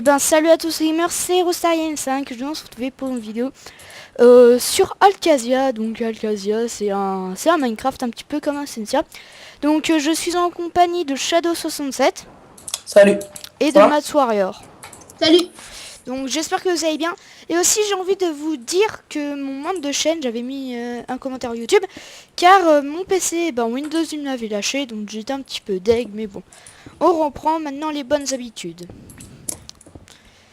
ben salut à tous les gamers, c'est Rostarien5, je viens de se retrouver pour une vidéo sur Alcasia. Donc Alcasia c'est un Minecraft un petit peu comme un Sensia. Donc je suis en compagnie de Shadow67 Salut. et de Ça va Mats Warrior. Salut. Donc j'espère que vous allez bien. Et aussi j'ai envie de vous dire que mon membre de chaîne, j'avais mis un commentaire YouTube, car mon PC, Windows il m'avait lâché, donc j'étais un petit peu deg, mais bon. On reprend maintenant les bonnes habitudes.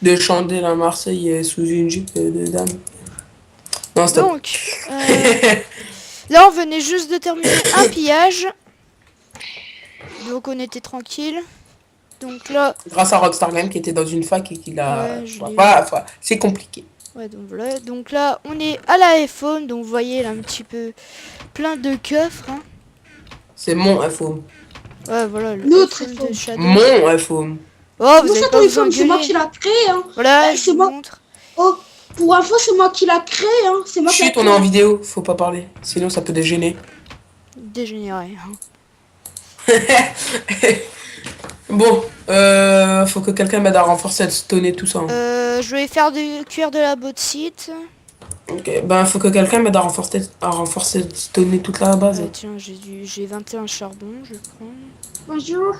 De chanter la Marseillaise sous une jupe de dame. Non, stop. Donc, là on venait juste de terminer un pillage. Donc on était tranquille. Donc là, Grâce à Rockstar Game qui était dans une fac et qui l'a... ouais, je l'ai c'est compliqué. ouais, donc voilà. Donc là on est à la iPhone. Donc vous voyez là un petit peu plein de coffres. Hein. C'est mon iPhone. Ouais, voilà, le Notre iPhone de iPhone. Shadow. Mon iPhone. Oh, vous Bon, avez ça, pas ton besoin iPhone, de c'est moi gueuler. qui l'a créé, hein. Voilà, Ouais, je c'est vous moi. montre. Oh, pour info, c'est moi qui l'a créé, hein. C'est moi qui l'a Chut, on créé. est en vidéo, faut pas parler. Sinon ça peut dégêner. Dégénéré. Hein. Bon, faut que quelqu'un m'aide à renforcer le stone et tout ça. Hein. Je vais faire du cuir de la bauxite. Ok, ben faut que quelqu'un m'aide à renforcer le stone et toute la base. Tiens, j'ai 21 charbons, je prends. Bonjour.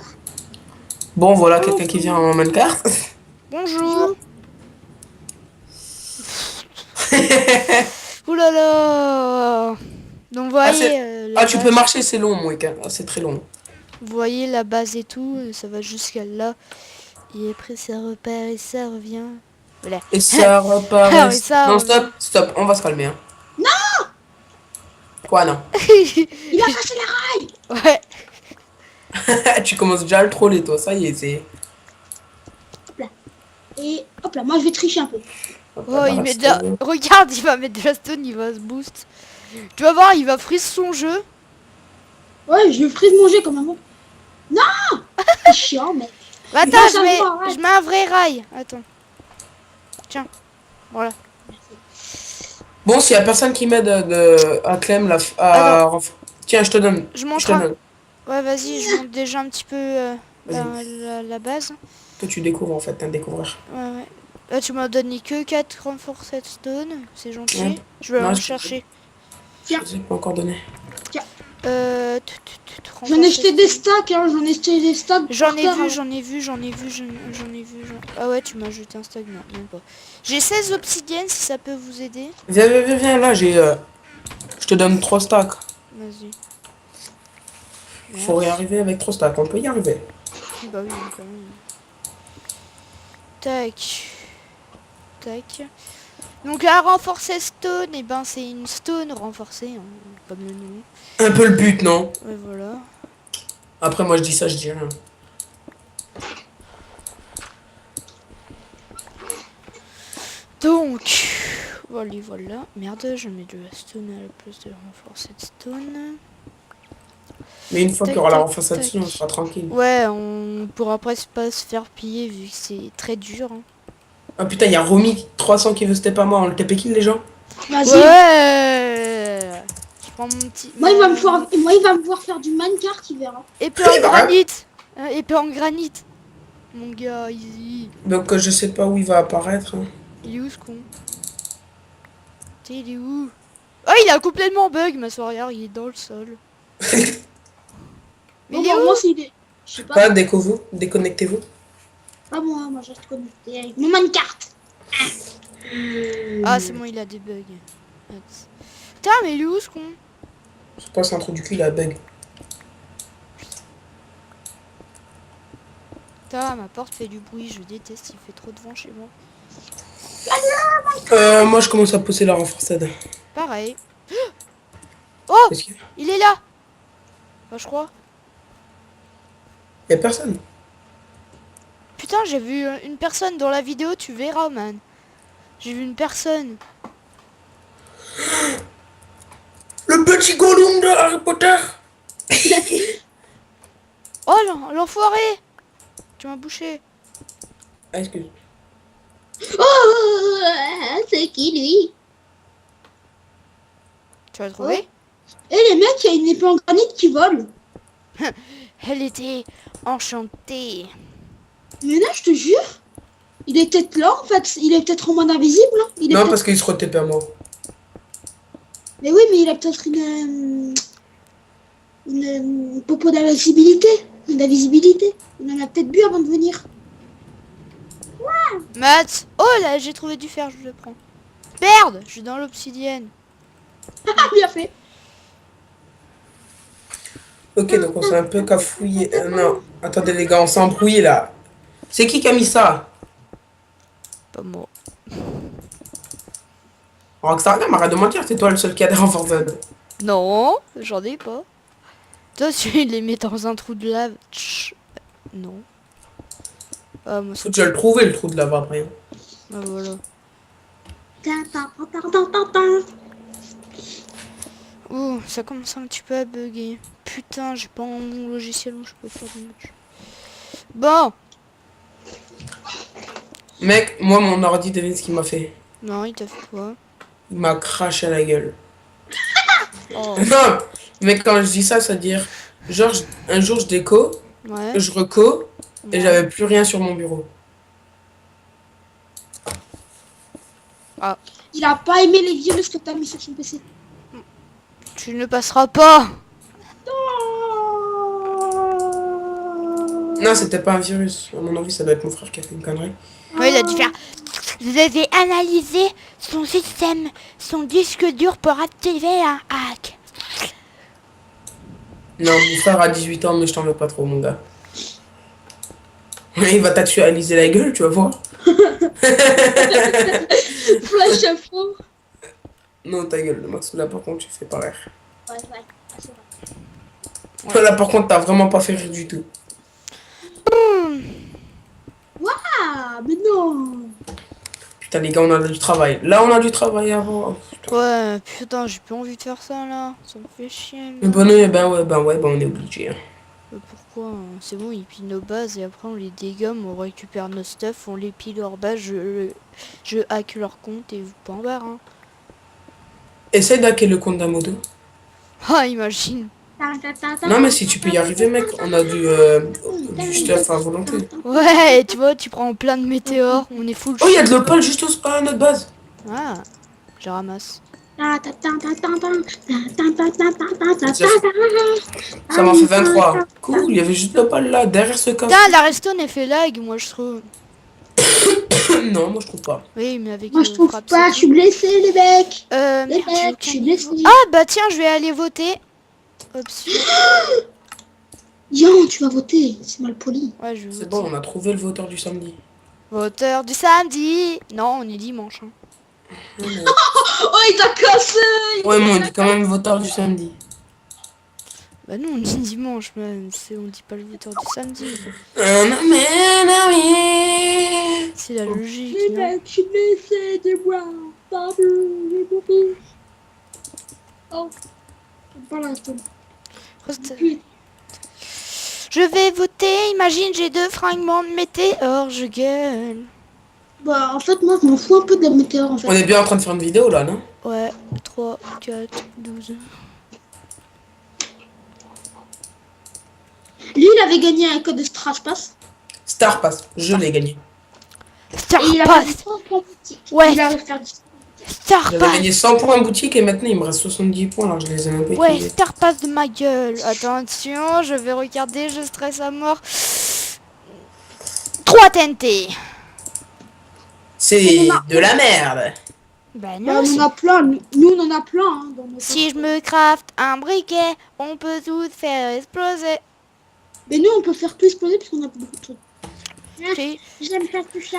Bon, voilà, quelqu'un qui vient en minecart. Bonjour. Ouh là là. Donc vous voyez, la tu base, peux marcher, c'est long, mon week-end. C'est très long. vous voyez la base et tout, ça va jusqu'à là. Et après ça repart et ça revient. Voilà. Et ça repart. Ah oui, ça Non, revient. stop, on va se calmer. Hein. Non. Quoi, non? Il a cassé la rail. Ouais. Tu commences déjà à le troller, toi. Ça y est, c'est... Et hop là, moi je vais tricher un peu. Oh, il met de la... Regarde, il va mettre de la stone, il va se boost. Tu vas voir, il va freeze son jeu. Ouais, je vais frise manger comme un mot. Non. C'est chiant, mec. Bah, attends, Grâce je à mets... moi, ouais. je mets un vrai rail. Attends. Tiens. Voilà. Bon, s'il y a personne qui m'aide à Clem, tiens, je te donne. Je monte Je te un... donne. Ouais, vas-y, je monte déjà un petit peu la base. Que tu découvres, en fait, t'es un découvreur. Ouais, ouais. Là, tu m'as donné que 4 renforced stone. C'est gentil. Ouais. Je vais Non, en je- chercher. Je sais pas encore donné. J'en ai jeté des stacks, hein. J'en ai jeté des stacks. J'en par ai terre, vu, hein. j'en ai vu. Ah ouais, tu m'as jeté un stack, non, même pas. J'ai 16 obsidiennes si ça peut vous aider. Viens, là, j'ai... Je te donne 3 stacks. Vas-y. Faut y arriver avec 3 stacks, on peut y arriver. Bah oui, quand même. Tac. Tac. Donc la renforcée stone, et ben c'est une stone renforcée, hein, comme le nom. Un peu le but, non? Ouais, voilà. Après, moi, je dis ça, je dis rien. Donc, voilà. Merde, je mets de la stone à la place de renforcée stone. Mais une fois Tac, qu'il y aura la tac, renforçation, tac. on sera tranquille. Ouais, on pourra presque pas se faire piller vu que c'est très dur. Hein. Ah putain, il y a Romy 300 qui veut step à moi, on le TP kill les gens? Vas-y. Ouais. Je prends mon petit... Moi, il va me voir faire du minecart, il verra. Épée en granit. Épée en granit. Mon gars, easy. Donc je sais pas où il va apparaître. Hein. Il est où ce con? Il est où? Oh, il a complètement bug, ma soirée, il est dans le sol. Mais Bon, il est où? moi, c'est des... Je sais pas. Pas déconnectez-vous. Pas moi je reste connecté avec mon minecart. Ah, c'est bon, il a des bugs. Putain, mais il est où ce con? Je sais pas, c'est un trou du cul, il a bug. Putain, ma porte fait du bruit, je déteste, il fait trop de vent chez moi. Moi je commence à pousser la renforcade. Pareil. Oh, Qu'est-ce qu'il y a? il est là. Enfin, je crois. Y a personne. Putain, j'ai vu une personne dans la vidéo, tu verras, man. J'ai vu une personne. Le petit Gollum de Harry Potter. Oh, l'enfoiré. Tu m'as bouché. Ah, excuse. Oh, c'est qui lui? Tu l'as trouvé? Et les mecs, il y a une épée en granit qui vole. Elle était enchantée. Mais là, je te jure, Il est peut-être là, en fait. Il est peut-être en mode invisible. Hein. Il est Non, peut-être- parce qu'il se retapait à moi. Mais oui, mais il a peut-être une popo d'invisibilité. Une invisibilité. Il en a peut-être bu avant de venir. Matt. Oh là, j'ai trouvé du fer, je le prends. Merde, je suis dans l'obsidienne. Ah, bien fait. Ok, donc on s'est un peu cafouillé. Non, attendez les gars, on s'est embrouillé là. C'est qui a mis ça? Pas moi. Rockstar Game, arrête de mentir, c'est toi le seul qui a des renforts Z. Non, j'en ai pas. Toi, tu les mets dans un trou de lave. Tch. Non. Ah, moi, Faut c'est... déjà le trouver le trou de lave après. Ah, voilà. Oh, ça commence un petit peu à bugger. Putain, j'ai pas mon logiciel où je peux faire des matchs. Bon. Mec, moi mon ordi, devine ce qu'il m'a fait. Non, il t'a fait quoi? Il m'a craché à la gueule. Oh. Non, mais quand je dis ça, c'est-à-dire, genre, un jour je déco, Ouais. je reco, et Ouais. j'avais plus rien sur mon bureau. Il a pas aimé les virus que t'as mis sur son PC. Tu ne passeras pas. Non, c'était pas un virus. À mon avis, ça doit être mon frère qui a fait une connerie. Oui, il a dû faire... Vous avez analysé son système, son disque dur pour activer un hack. Non, mon frère a 18 ans, mais je t'en veux pas trop, mon gars. Il va t'actualiser la gueule, tu vas voir. Flash à fond. Non, ta gueule, Max, là par contre, tu fais pas rire. Ouais, c'est vrai. Là par contre, t'as vraiment pas fait rire du tout. Ah, mais non. Putain, les gars, on a du travail. Là, on a du travail avant. Ouais, putain, j'ai plus envie de faire ça là. Ça me fait chier. Mais bon, on est obligé. Hein. Pourquoi hein, c'est bon, ils pillent nos bases et après on les dégomme, on récupère nos stuff, on les pille leur base, je hack leur compte et vous pas en barre. Hein. Essaye d'hacker le compte d'Amodo. Ah, imagine. Non, mais si tu peux y arriver, mec, on a du stuff à volonté. Ouais, et tu vois, tu prends plein de météores, on est full. Oh, il y a de l'opale juste à notre base. Ah, je ramasse. Ça m'en fait 23. Cool, il y avait juste l'opale là, derrière ce coffre. Putain, la redstone elle fait lag, moi je trouve. Non, moi je trouve pas. Oui, mais avec Moi je trouve frappe, pas, c'est je suis blessé les mecs. bon. Les Merde, j'ai mecs, je suis aucun blessé. niveau. Ah bah tiens, je vais aller voter. Option. Yo, tu vas voter, c'est mal poli. Ouais, je vais C'est voter. bon, on a trouvé le voteur du samedi. Voteur du samedi. Non, on est dimanche. Hein. Oh, il t'a cassé. Ouais, mais on dit quand même voteur du samedi. Bah nous on dit dimanche, mais on dit pas le voteur du samedi. C'est la logique. Les Non mecs, je suis blessé de moi. Pardon, j'ai mourir. Oh, pas la tombe. Je vais voter, imagine j'ai 2 fragments de météore, je gueule. Bah, en fait, moi, je m'en fous un peu de la météore, en fait. On est bien en train de faire une vidéo là, non? Ouais, 3, 4, 12. Lui, il avait gagné un code de Strash Pass. Star Pass, je l'ai gagné. Star Et il avait Pass. fait 100 points boutique. Ouais. Il avait fait du... Star J'avais Pass. gagné 100 points en boutique et maintenant il me reste 70 points alors je les ai même pas Ouais, utilisés. Star Pass de ma gueule. Attention, je vais regarder, je stresse à mort. 3 TNT. C'est de la merde. Bah Bah, non, on en a plein. Nous, on en a plein. Hein, dans nos si je me craft un briquet, on peut tout faire exploser. Mais nous, on peut faire tout exploser parce qu'on a beaucoup de trucs. Si. J'aime pas tout ça.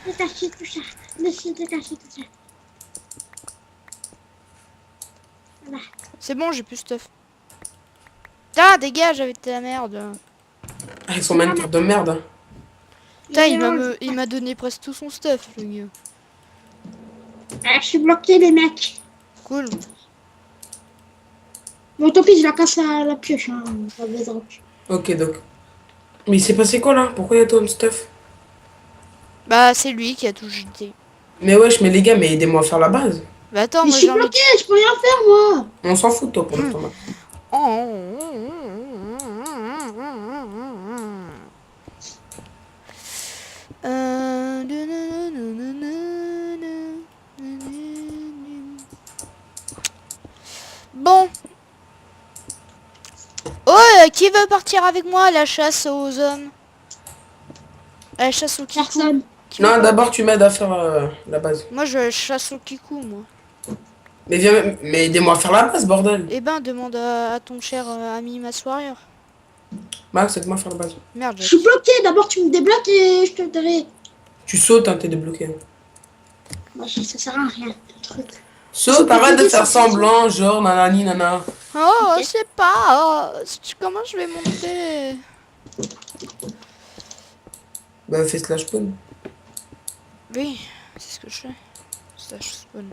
Détacher tout ça. Laissez détacher tout ça. Voilà. C'est bon, j'ai plus stuff. Putain, dégage avec ta merde. Avec son mannequin de merde. Hein. Putain, il m'a donné presque tout son stuff, le gars. Ah, je suis bloqué, les mecs. Cool. Bon, tant pis, je la casse à la pioche. Hein. Ça baisera. Ok donc. Mais il s'est passé quoi là? Pourquoi il y a tant de stuff? Bah, c'est lui qui a tout jeté. Mais wesh, mais les gars, mais aidez-moi à faire la base. Bah attends, Mais moi je suis j'ai envie bloqué, je peux rien faire, moi. On s'en fout toi pour l'instant. Bon. Oh, qui veut partir avec moi à la chasse aux hommes? À la chasse aux kikou? Personne. Qui veut Non, pas- d'abord tu m'aides à faire la base. Moi, je chasse aux kikou, moi. Mais viens, mais aidez-moi à faire la base, bordel. Eh ben, demande à ton cher ami Maswarrior. Max, aide-moi à faire la base. Merde, Je suis bloqué. D'abord, tu me débloques et je te dirai. Tu sautes, hein, t'es débloqué. Moi, ça sert à rien, le truc. Saute, peux arrête de t'aider, faire ça, c'est semblant, genre nanani nana. Oh, Ok. je sais pas. Comment je vais monter? Bah fais slash spawn. Oui, c'est ce que je fais. Slash spawn.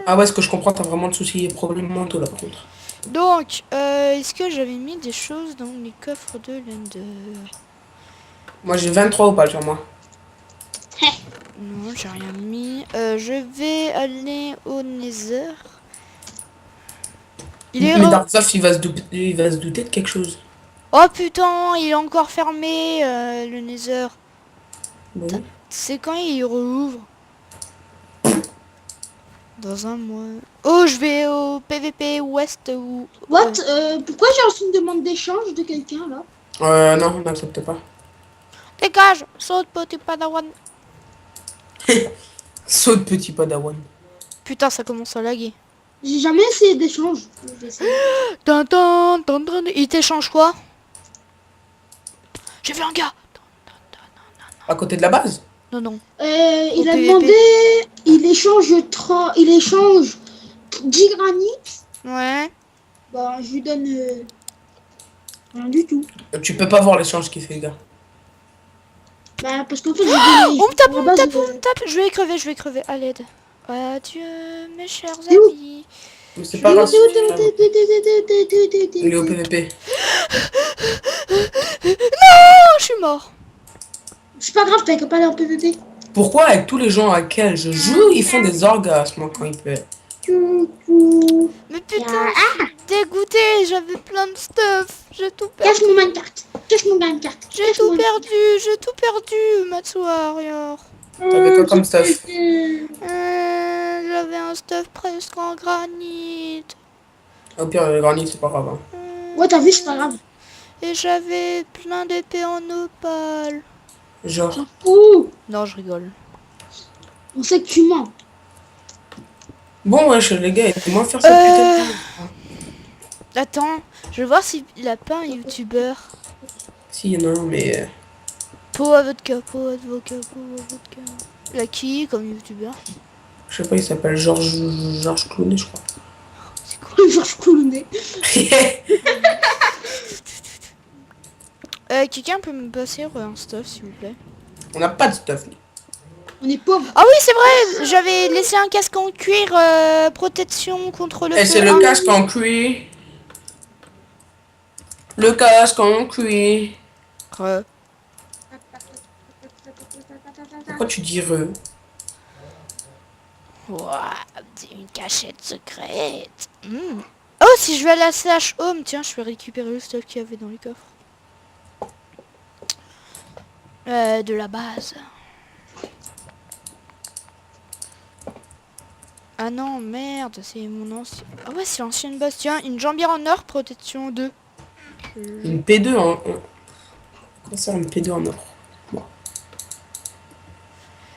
Ah ouais, ce que je comprends, t'as vraiment de soucis et problèmes mentaux là par contre. Donc, est-ce que j'avais mis des choses dans les coffres de l'Ender? Moi j'ai 23 opales sur moi. Non, j'ai rien mis. Je vais aller au Nether. Il est Mais re- Darksoft il va se douter de quelque chose. Oh putain, il est encore fermé, le Nether. Bah oui. C'est quand il rouvre? Dans un mois. Oh, je vais au PVP Ouest ou... What pourquoi j'ai reçu une demande d'échange de quelqu'un, là? Non, on n'accepte pas. Dégage, saute, petit padawan. Saute petit padawan. Putain, ça commence à laguer. J'ai jamais essayé d'échange. Je vais essayer. Il t'échange quoi? J'ai vu un gars. À côté de la base. Non, non. Il a PVP. demandé... Il échange 10 granits. Ouais. Bah, je lui donne... rien du tout. Tu peux pas voir l'échange qu'il fait, gars. Bah, parce qu'en fait, j'ai donné... On me tape, à la on me base, tape, on me tape. Je vais crever, à l'aide. Adieu, mes chers C'est où amis. Mais c'est pas grave. T'es où, t'es où, t'es où, t'es où, Il est au PVP. Oh, je suis mort. C'est pas grave, t'as qu'à pas aller en PVP. Pourquoi avec tous les gens à qui je joue, ils font des orgasmes moi, quand ils peuvent. Mais putain, je suis dégoûtée. J'avais plein de stuff. J'ai tout perdu. Cache mon minecart. Cache mon minecart. J'ai tout perdu, Matsuarior. T'avais quoi comme stuff? J'avais un stuff presque en granit. Au pire, le granit, c'est pas grave. Hein. Ouais, t'as vu, c'est pas grave. Et j'avais plein d'épées en opale. Genre. Ouh, Non, je rigole. on sait que tu mens. Bon, wesh, les gars, aidez-moi à faire cette putain de jeu. Attends, je vais voir s'il a pas un youtubeur. Si, non, mais. Pot à vodka, pot à vodka, pot à vodka. Il a qui comme youtubeur? Je sais pas, il s'appelle Georges Clooney, je crois. C'est quoi? Georges Clooney. Quelqu'un peut me passer un stuff s'il vous plaît? On n'a pas de stuff. nous. On est pauvres. Ah oui, c'est vrai, j'avais laissé un casque en cuir, protection contre le Et feu. c'est le Ah, casque en cuir. Le casque en cuir. Pourquoi tu dis re? Ouah, une cachette secrète. Oh, si je vais à la slash home, tiens, je vais récupérer le stuff qu'il y avait dans les coffres. De la base. Ah non, merde, c'est mon ancien... Ah ouais, c'est l'ancienne base. Tiens, une jambière en or, protection 2. Une P2 en... Comment ça, une P2 en or?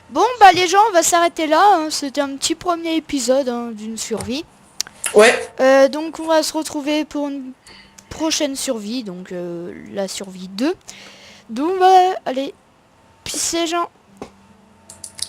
Bon, bah les gens, on va s'arrêter là. Hein. C'était un petit premier épisode hein, d'une survie. Ouais. Donc on va se retrouver pour une prochaine survie, donc la survie 2. Donc bah allez, peace les gens.